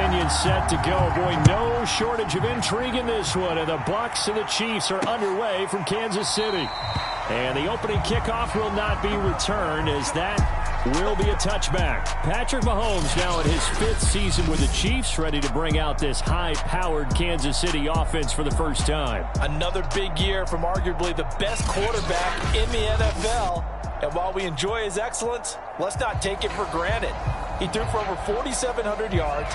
opinion set to go. Boy, no shortage of intrigue in this one. And the Bucs and the Chiefs are underway from Kansas City. And the opening kickoff will not be returned, as that will be a touchback. Patrick Mahomes now in his 5th season with the Chiefs, ready to bring out this high-powered Kansas City offense for the first time. Another big year from arguably the best quarterback in the NFL. And while we enjoy his excellence, let's not take it for granted. He threw for over 4,700 yards,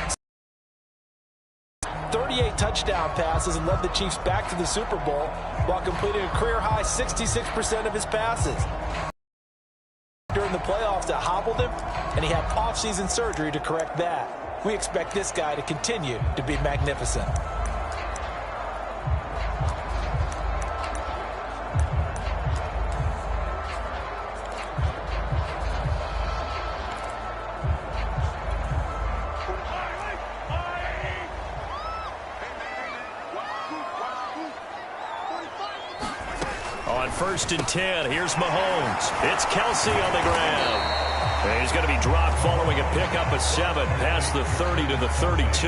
38 touchdown passes, and led the Chiefs back to the Super Bowl while completing a career-high 66% of his passes. During the playoffs that hobbled him, and he had off-season surgery to correct that. We expect this guy to continue to be magnificent. On 1st and 10, here's Mahomes. It's Kelsey on the ground. And he's going to be dropped following a pickup of 7 past the 30 to the 32.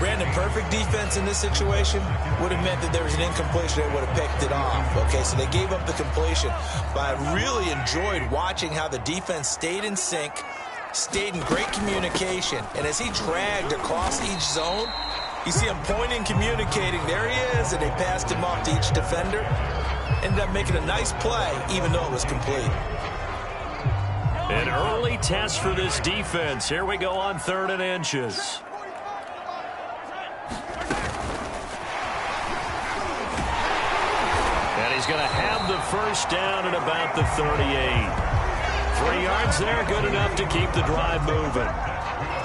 Brandon, perfect defense in this situation would have meant that there was an incompletion. They would have picked it off. Okay, so they gave up the completion. But I really enjoyed watching how the defense stayed in sync, stayed in great communication. And as he dragged across each zone, you see him pointing, communicating. There he is, and they passed him off to each defender. Ended up making a nice play, even though it was complete. An early test for this defense. Here we go on 3rd and inches. And he's going to have the first down at about the 38. 3 yards there, good enough to keep the drive moving.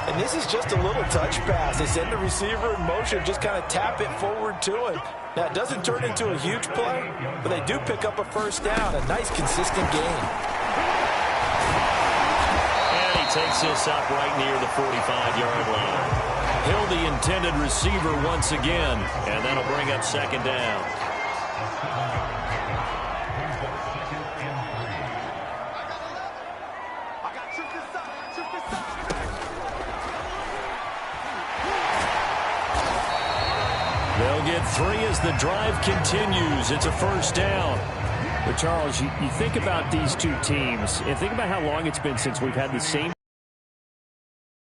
And this is just a little touch pass. They send the receiver in motion, just kind of tap it forward to him. Now, it doesn't turn into a huge play, but they do pick up a first down. A nice, consistent gain. And he takes this up right near the 45-yard line. He'll the intended receiver once again, and that'll bring up 2nd down. They'll get 3 as the drive continues. It's a first down. But, Charles, you think about these two teams, and think about how long it's been since we've had the same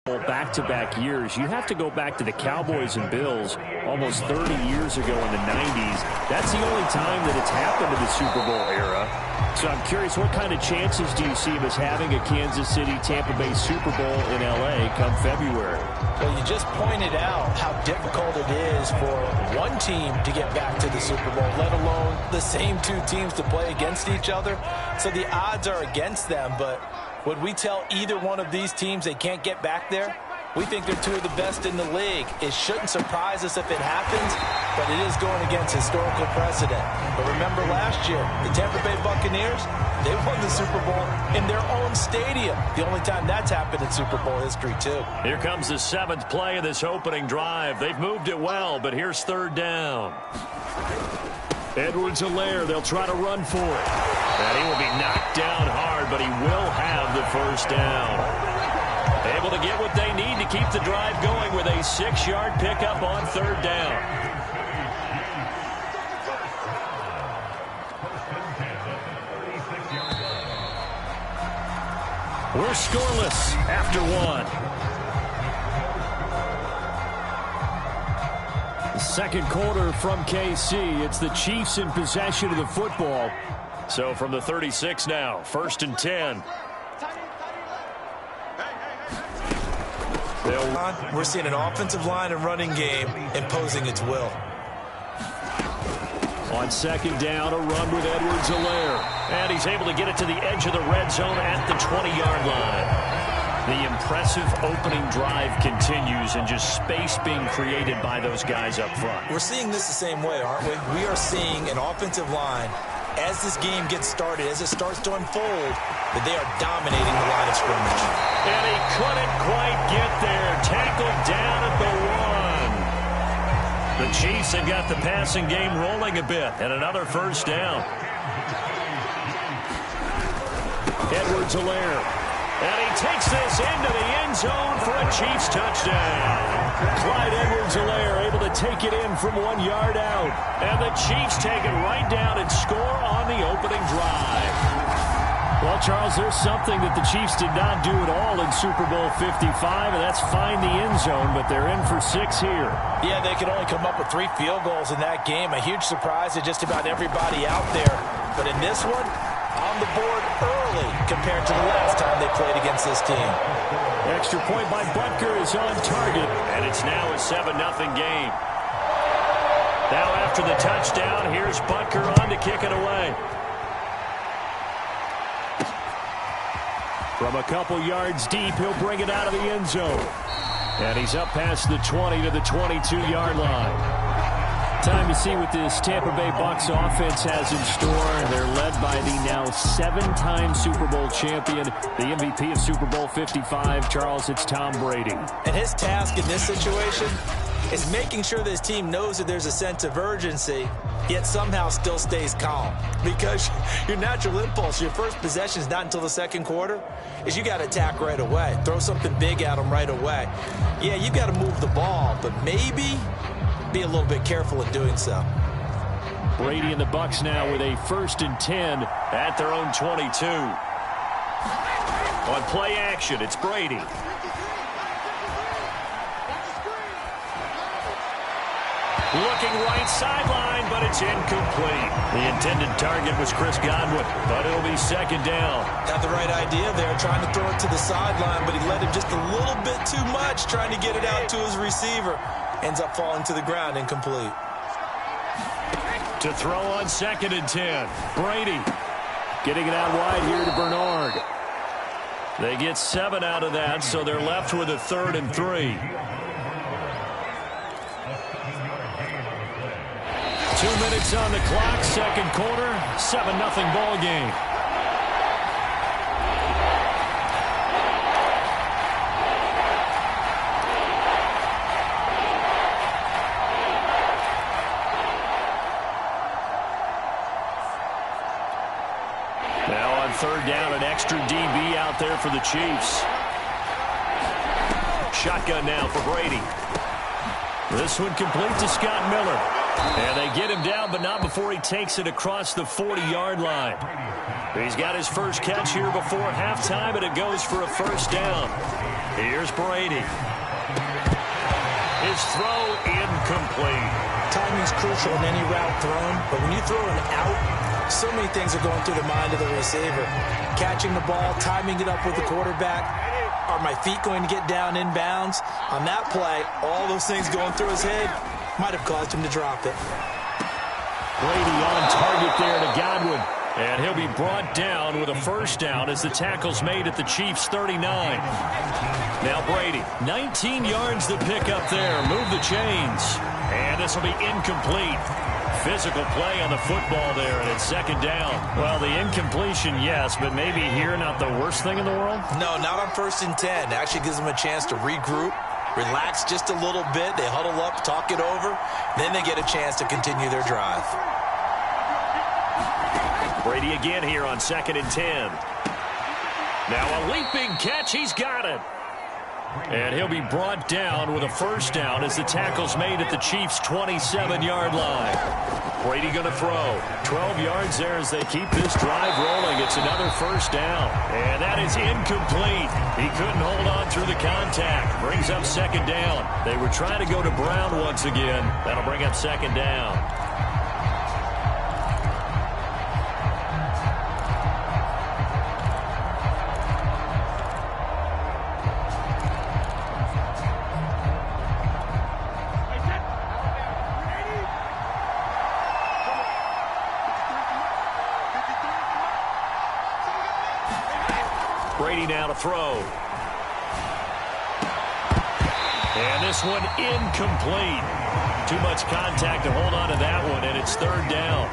back-to-back years. You have to go back to the Cowboys and Bills almost 30 years ago in the 90s. That's the only time that it's happened in the Super Bowl era. So I'm curious, what kind of chances do you see of us having a Kansas City-Tampa Bay Super Bowl in L.A. come February? Well, you just pointed out how difficult it is for one team to get back to the Super Bowl, let alone the same 2 teams to play against each other. So the odds are against them, but would we tell either one of these teams they can't get back there? We think they're 2 of the best in the league. It shouldn't surprise us if it happens, but it is going against historical precedent. But remember last year, the Tampa Bay Buccaneers, they won the Super Bowl in their own stadium. The only time that's happened in Super Bowl history, too. Here comes the 7th play of this opening drive. They've moved it well, but here's 3rd down. Edwards-Helaire, they'll try to run for it. And he will be knocked down hard, but he will have the first down. Able to get what they need to keep the drive going with a 6-yard pickup on 3rd down. We're scoreless after 1. The 2nd quarter from KC. It's the Chiefs in possession of the football. So from the 36 now, 1st and 10. We're seeing an offensive line and running game imposing its will. On 2nd down, a run with Edwards-Helaire. And he's able to get it to the edge of the red zone at the 20-yard line. The impressive opening drive continues, and just space being created by those guys up front. We're seeing this the same way, aren't we? We are seeing an offensive line, as this game gets started, as it starts to unfold, that they are dominating the line of scrimmage. And he couldn't quite get there. Tackled down at the 1. The Chiefs have got the passing game rolling a bit, and another first down. Edwards-Helaire And he takes this into the end zone for a Chiefs touchdown. Clyde Edwards-Helaire able to take it in from 1 yard out. And the Chiefs take it right down and score on the opening drive. Well, Charles, there's something that the Chiefs did not do at all in Super Bowl 55, and that's find the end zone, but they're in for 6 here. Yeah, they could only come up with 3 field goals in that game. A huge surprise to just about everybody out there. But in this one, on the board early compared to the last time they played against this team. Extra point by Butker is on target, and it's now a 7-0 game. Now after the touchdown, here's Butker on to kick it away. From a couple yards deep, he'll bring it out of the end zone. And he's up past the 20 to the 22-yard line. Time to see what this Tampa Bay Bucs offense has in store. They're led by the now 7-time Super Bowl champion, the MVP of Super Bowl 55, Charles, it's Tom Brady. And his task in this situation is making sure this team knows that there's a sense of urgency, yet somehow still stays calm. Because your natural impulse, your first possession is not until the second quarter, is you got to attack right away. Throw something big at them right away. Yeah, you got to move the ball, but maybe be a little bit careful in doing so. Brady and the Bucs now with a 1st and 10 at their own 22. On play action, it's Brady. Looking right sideline, but it's incomplete. The intended target was Chris Godwin, but it'll be 2nd down. Had the right idea there, trying to throw it to the sideline, but he let him just a little bit too much, trying to get it out to his receiver. Ends up falling to the ground, incomplete. To throw on 2nd and 10. Brady getting it out wide here to Bernard. They get 7 out of that, so they're left with a 3rd and 3. 2 minutes on the clock, second quarter, 7-0 ball game. Now on 3rd down, an extra DB out there for the Chiefs. Shotgun now for Brady. This one complete to Scott Miller. And they get him down, but not before he takes it across the 40-yard line. He's got his first catch here before halftime, and it goes for a 1st down. Here's Brady. His throw incomplete. Timing's crucial in any route thrown, but when you throw an out, so many things are going through the mind of the receiver. Catching the ball, timing it up with the quarterback. Are my feet going to get down inbounds? On that play, all those things going through his head might have caused him to drop it. Brady on target there to Godwin. And he'll be brought down with a 1st down as the tackle's made at the Chiefs' 39. Now Brady, 19 yards to pick up there. Move the chains. And this will be incomplete. Physical play on the football there, and it's 2nd down. Well, the incompletion, yes, but maybe here not the worst thing in the world? No, not on 1st and 10. It actually gives them a chance to regroup, relax just a little bit. They huddle up, talk it over. Then they get a chance to continue their drive. Brady again here on 2nd and 10. Now a leaping catch. He's got it. And he'll be brought down with a 1st down as the tackle's made at the Chiefs' 27-yard line. Brady going to throw. 12 yards there as they keep this drive rolling. It's another 1st down. And that is incomplete. He couldn't hold on through the contact. Brings up 2nd down. They were trying to go to Brown once again. That'll bring up 2nd down. Brady now to throw. And this one incomplete. Too much contact to hold on to that one, and it's 3rd down.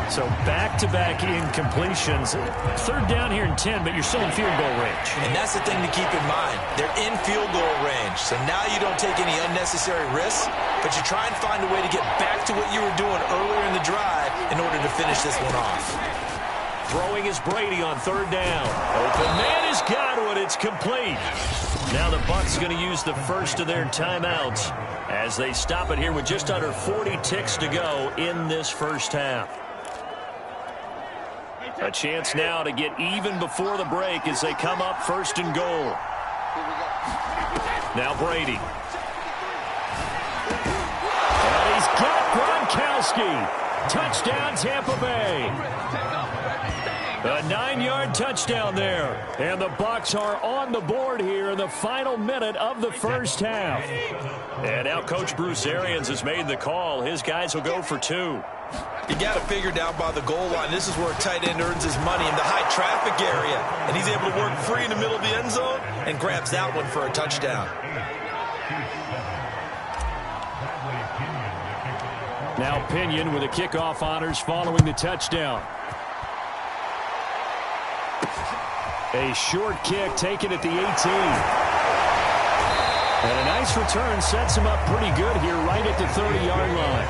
So back-to-back incompletions. 3rd down here in 10, but you're still in field goal range. And that's the thing to keep in mind. They're in field goal range. So now you don't take any unnecessary risks, but you try and find a way to get back to what you were doing earlier in the drive in order to finish this one off. Throwing is Brady on 3rd down. Open man is Godwin. It's it's complete. Now the Bucs going to use the first of their timeouts as they stop it here with just under 40 ticks to go in this first half. A chance now to get even before the break as they come up first and goal. Now Brady. And he's got Gronkowski. Touchdown, Tampa Bay. A 9-yard touchdown there. And the Bucs are on the board here in the final minute of the first half. And now Coach Bruce Arians has made the call. His guys will go for 2. You got to figure down by the goal line. This is where a tight end earns his money in the high traffic area. And he's able to work free in the middle of the end zone and grabs that one for a touchdown. Now Pinion with the kickoff honors following the touchdown. A short kick taken at the 18. And a nice return sets him up pretty good here right at the 30-yard line.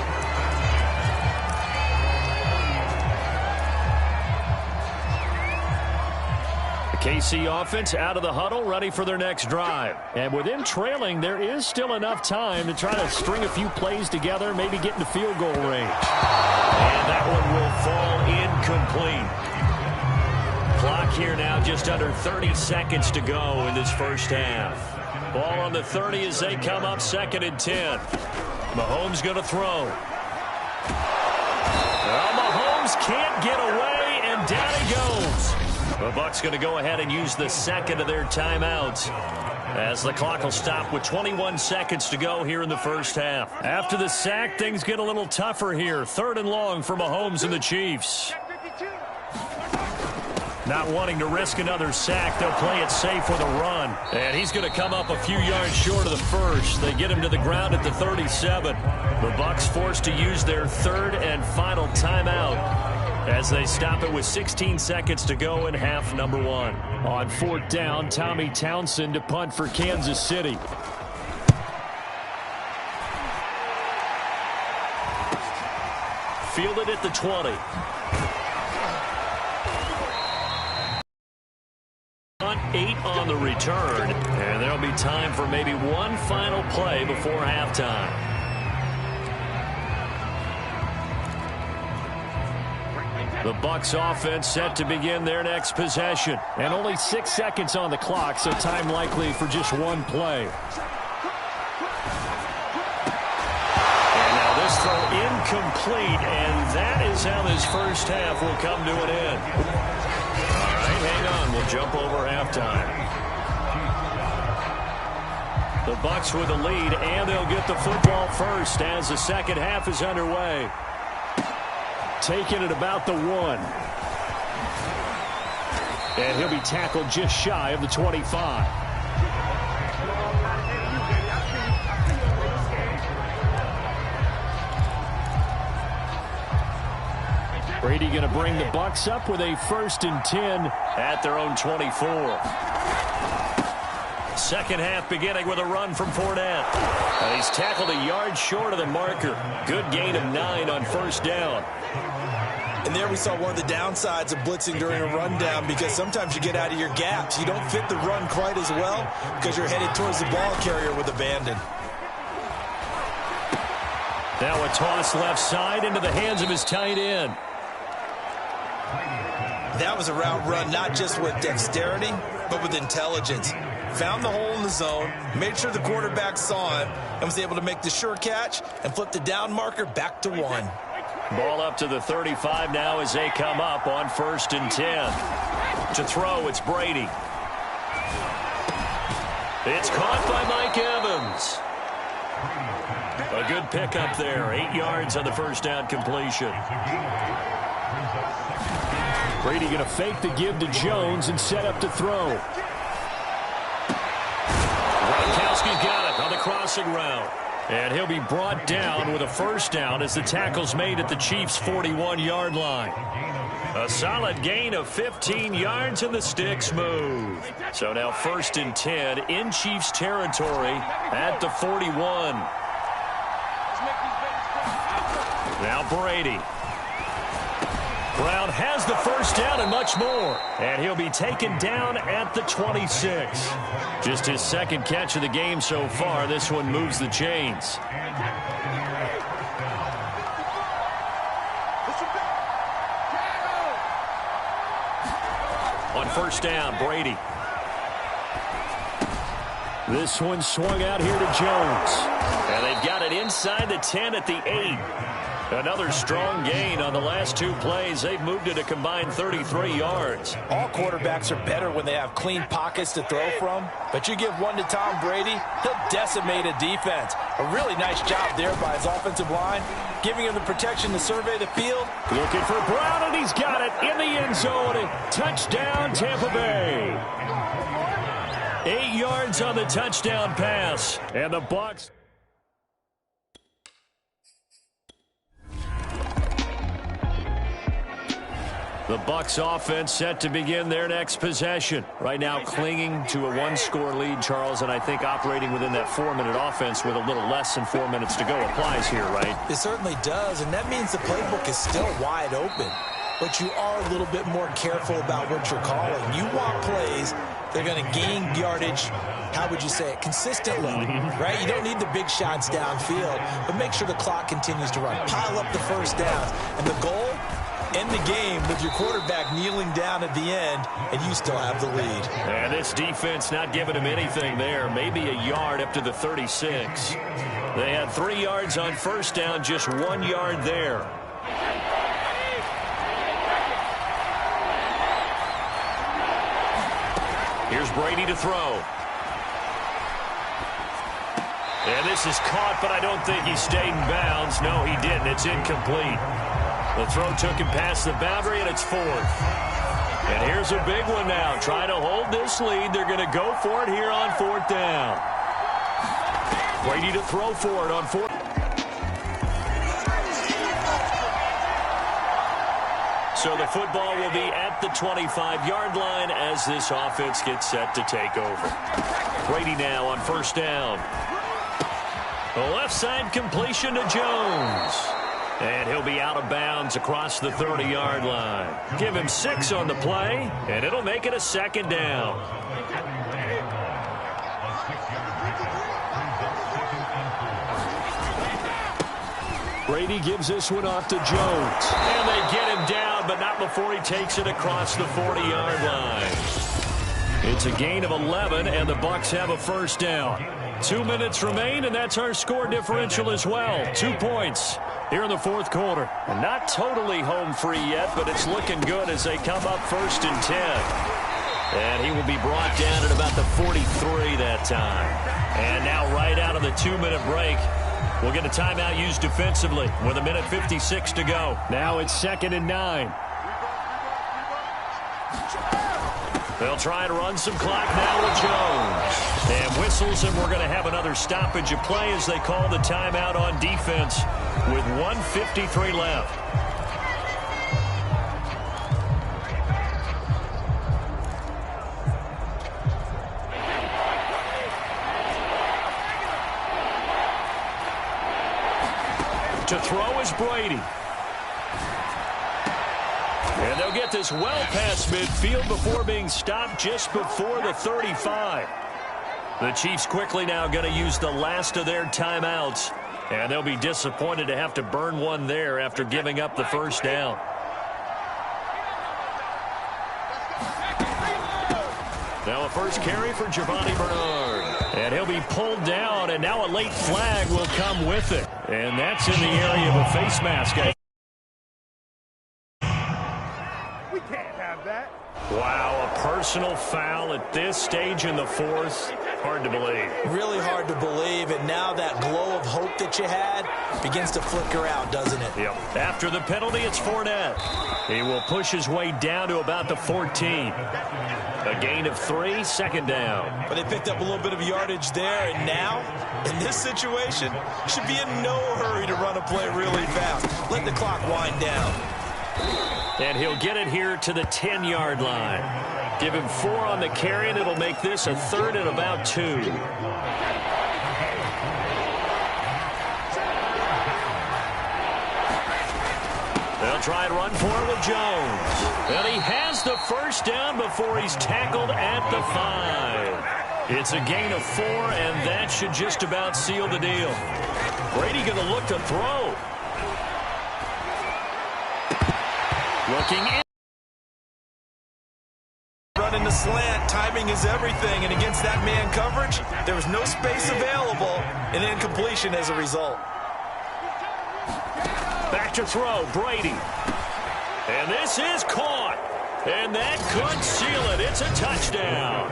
KC offense out of the huddle, ready for their next drive. And with them trailing, there is still enough time to try to string a few plays together, maybe get into field goal range. And that one will fall incomplete. Clock here now just under 30 seconds to go in this first half. Ball on the 30 as they come up 2nd and 10. Mahomes going to throw. Well, Mahomes can't get away, and down he goes. The Bucs going to go ahead and use the second of their timeouts as the clock will stop with 21 seconds to go here in the first half. After the sack, things get a little tougher here. 3rd and long for Mahomes and the Chiefs. Not wanting to risk another sack, they'll play it safe with a run. And he's going to come up a few yards short of the first. They get him to the ground at the 37. The Bucs forced to use their 3rd and final timeout as they stop it with 16 seconds to go in half number 1. On 4th down, Tommy Townsend to punt for Kansas City. Fielded at the 20. 8 on the return, and there'll be time for maybe one final play before halftime. The Bucs offense set to begin their next possession. And only 6 seconds on the clock, so time likely for just one play. And now this throw incomplete, and that is how this first half will come to an end. All right, hang on. We'll jump over halftime. The Bucs with the lead, and they'll get the football first as the second half is underway. Taken at about the 1. And he'll be tackled just shy of the 25. Brady going to bring the Bucs up with a 1st and 10 at their own 24. Second half beginning with a run from Fournette. And he's tackled a yard short of the marker. Good gain of 9 on 1st down. And there we saw one of the downsides of blitzing during a rundown, because sometimes you get out of your gaps. You don't fit the run quite as well because you're headed towards the ball carrier with abandon. Now a toss left side into the hands of his tight end. That was a route run not just with dexterity, but with intelligence. Found the hole in the zone, made sure the quarterback saw him, and was able to make the sure catch and flip the down marker back to 1. Ball up to the 35 now as they come up on 1st and 10. To throw, it's Brady. It's caught by Mike Evans. A good pickup there. 8 yards on the first down completion. Brady going to fake the give to Jones and set up to throw. Gronkowski's got it on the crossing route. And he'll be brought down with a 1st down as the tackle's made at the Chiefs' 41-yard line. A solid gain of 15 yards and the sticks move. So now 1st and 10 in Chiefs territory at the 41. Now Brady. Brown has the first down and much more. And he'll be taken down at the 26. Just his second catch of the game so far. This one moves the chains. On first down, Brady. This one swung out here to Jones. And they've got it inside the 10 at the 8. Another strong gain on the last two plays. They've moved it a combined 33 yards. All quarterbacks are better when they have clean pockets to throw from. But you give one to Tom Brady, he'll decimate a defense. A really nice job there by his offensive line, giving him the protection to survey the field. Looking for Brown, and he's got it in the end zone. Touchdown, Tampa Bay. 8 yards on the touchdown pass. And the Bucs. The Bucs offense set to begin their next possession. Right now clinging to a one-score lead, Charles, and I think operating within that 4-minute offense with a little less than 4 minutes to go applies here, right? It certainly does, and that means the playbook is still wide open. But you are a little bit more careful about what you're calling. You want plays that are going to gain yardage, how would you say it, consistently, right? You don't need the big shots downfield, but make sure the clock continues to run. Pile up the first downs, and the goal, end the game with your quarterback kneeling down at the end, and you still have the lead. And this defense not giving him anything there. Maybe a yard up to the 36. They had 3 yards on first down, just 1 yard there. Here's Brady to throw. And this is caught, but I don't think he stayed in bounds. No, he didn't. It's incomplete. The throw took him past the boundary, and it's 4th. And here's a big one now. Trying to hold this lead. They're going to go for it here on 4th down. Brady to throw for it on 4th. So the football will be at the 25-yard line as this offense gets set to take over. Brady now on first down. The left side completion to Jones. And he'll be out of bounds across the 30-yard line. Give him 6 on the play, and it'll make it a second down. Brady gives this one off to Jones. And they get him down, but not before he takes it across the 40-yard line. It's a gain of 11, and the Bucs have a first down. 2 minutes remain, and that's our score differential as well. 2 points here in the fourth quarter. And not totally home free yet, but it's looking good as they come up 1st and 10. And he will be brought down at about the 43 that time. And now right out of the 2-minute break, we'll get a timeout used defensively with 1:56 to go. Now it's 2nd and 9. They'll try and run some clock now with Jones. And whistles, and we're going to have another stoppage of play as they call the timeout on defense with 1:53 left. To throw is Brady. And they'll get this well past midfield before being stopped just before the 35. The Chiefs quickly now going to use the last of their timeouts. And they'll be disappointed to have to burn one there after giving up the first down. Now a first carry for Giovanni Bernard. And he'll be pulled down, and now a late flag will come with it. And that's in the area of a face mask. We can't have that. Wow, a personal foul at this stage in the fourth. Hard to believe. Really hard to believe, and now that glow of hope that you had begins to flicker out, doesn't it? Yep. After the penalty, it's Fournette. He will push his way down to about the 14. A gain of 3, second down. But they picked up a little bit of yardage there, and now, in this situation, should be in no hurry to run a play really fast. Let the clock wind down. And he'll get it here to the 10-yard line. Give him 4 on the carry, and it'll make this a 3rd and about 2. They'll They'll try and run for it with Jones. And he has the first down before he's tackled at the 5. It's a gain of 4, and that should just about seal the deal. Brady going to look to throw. Looking in. Running the slant, timing is everything, and against that man coverage, there was no space available, and incompletion as a result. Back to throw, Brady. And this is caught. And that could seal it. It's a touchdown.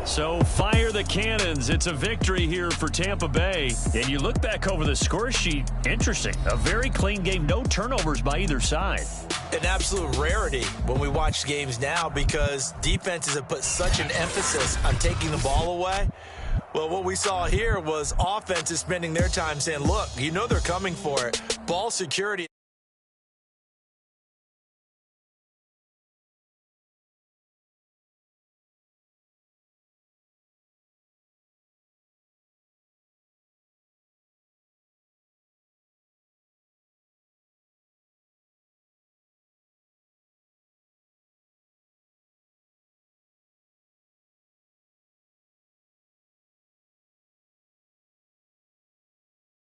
So fire the cannons. It's a victory here for Tampa Bay. And you look back over the score sheet, interesting. A very clean game, no turnovers by either side. An absolute rarity when we watch games now because defenses have put such an emphasis on taking the ball away. Well, what we saw here was offenses spending their time saying, look, you know they're coming for it. Ball security.